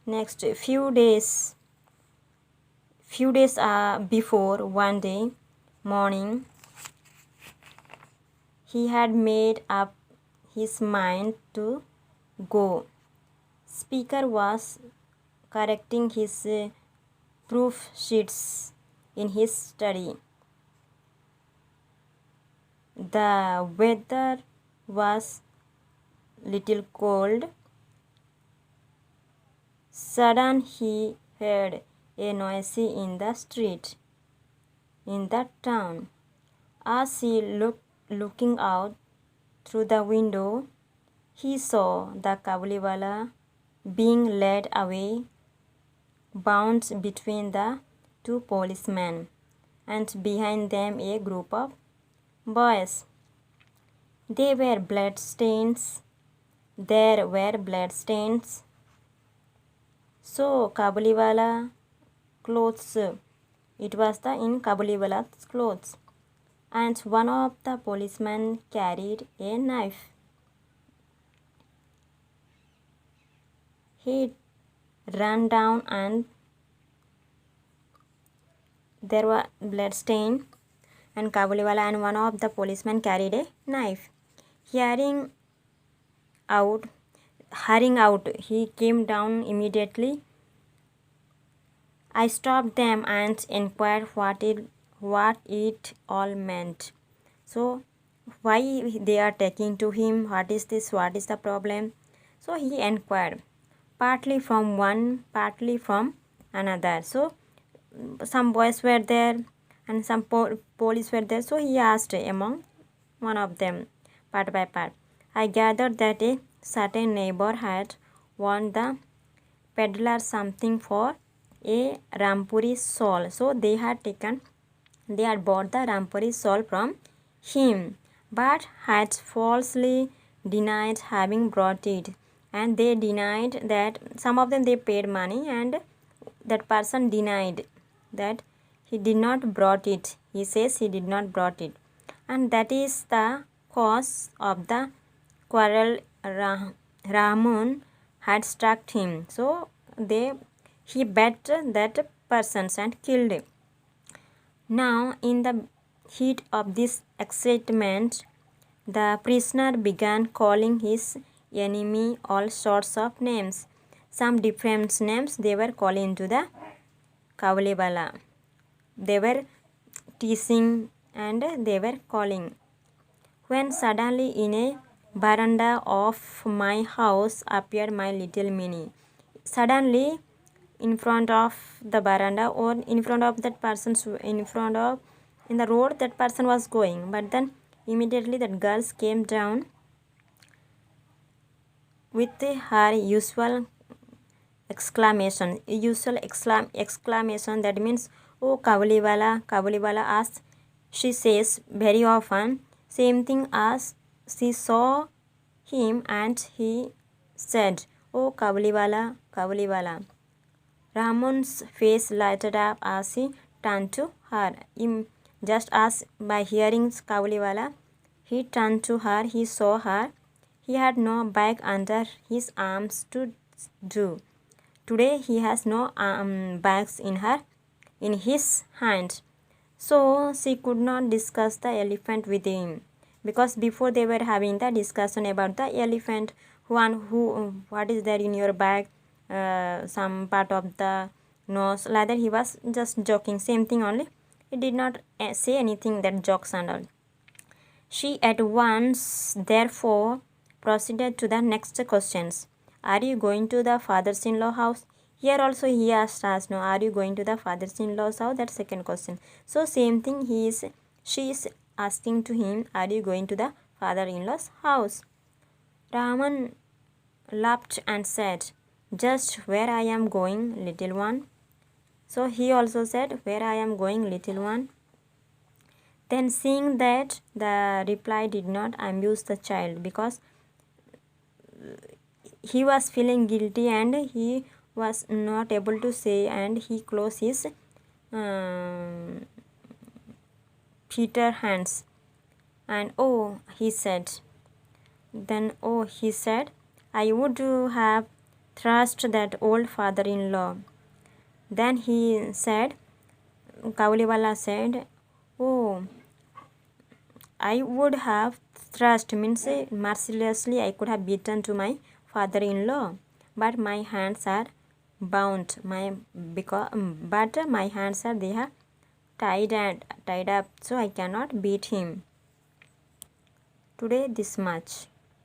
Next, few days before, one day morning, he had made up his mind to go. Speaker was correcting his proof sheets in his study. The weather was little cold. Sudden he heard a noise in the street in the town. As he looking out through the window, he saw the Kabuliwala being led away, bound between the two policemen, and behind them a group of boys. There were bloodstains. So Kabuliwala clothes. It was the in Kabuliwala's clothes. And one of the policemen carried a knife. He ran down and there was bloodstain, and Kabuliwala and one of the policemen carried a knife. Hurrying out, he came down immediately. I stopped them and inquired what it all meant. So why they are taking to him? What is this? What is the problem? So he inquired, partly from one, partly from another. So some boys were there and some police were there. So he asked among one of them, part by part. I gathered that a certain neighbor had won the peddler something for a Rampuri shawl. So they had bought the Rampuri shawl from him, but had falsely denied having brought it. And they denied that some of them they paid money, and that person denied that he did not brought it. He says he did not brought it, and that is the cause of the quarrel. Rahman had struck him, so he bet that persons and killed him. Now in the heat of this excitement, the prisoner began calling his enemy all sorts of names. Some different names they were calling to the Kabuliwala. They were teasing and they were calling. When suddenly in a veranda of my house appeared my little Minnie. Suddenly in front of the veranda or in front of that person's in the road that person was going, but then immediately that girl came down with her usual exclamation, that means, oh Kabuliwala, as she says very often, same thing as she saw him and he said, oh Kabuliwala. Rahman's face lighted up as he turned to her. Just as by hearing Kabuliwala, he turned to her, he saw her. He had no bag under his arms to do. Today he has no bags in his hand. So she could not discuss the elephant with him, because before they were having the discussion about the elephant, what is there in your bag, some part of the nose, like that he was just joking, same thing only. He did not say anything that jokes and all. She at once therefore proceeded to the next questions. Are you going to the father-in-law house? Here also he asked us, no, are you going to the father-in-law's house? That second question. So same thing she is asking to him, are you going to the father-in-law's house? Rahman laughed and said, just where I am going, little one. So he also said, where I am going, little one. Then seeing that the reply did not amuse the child, because he was feeling guilty and he was not able to say, and he closed his Peter hands, and he said, I would have thrashed that old father-in-law. Then he said, Kabuliwala said, "Oh, I would have thrashed means mercilessly I could have beaten to my father-in-law, but my hands are bound. But my hands are they are tied up, so I cannot beat him. Today this much."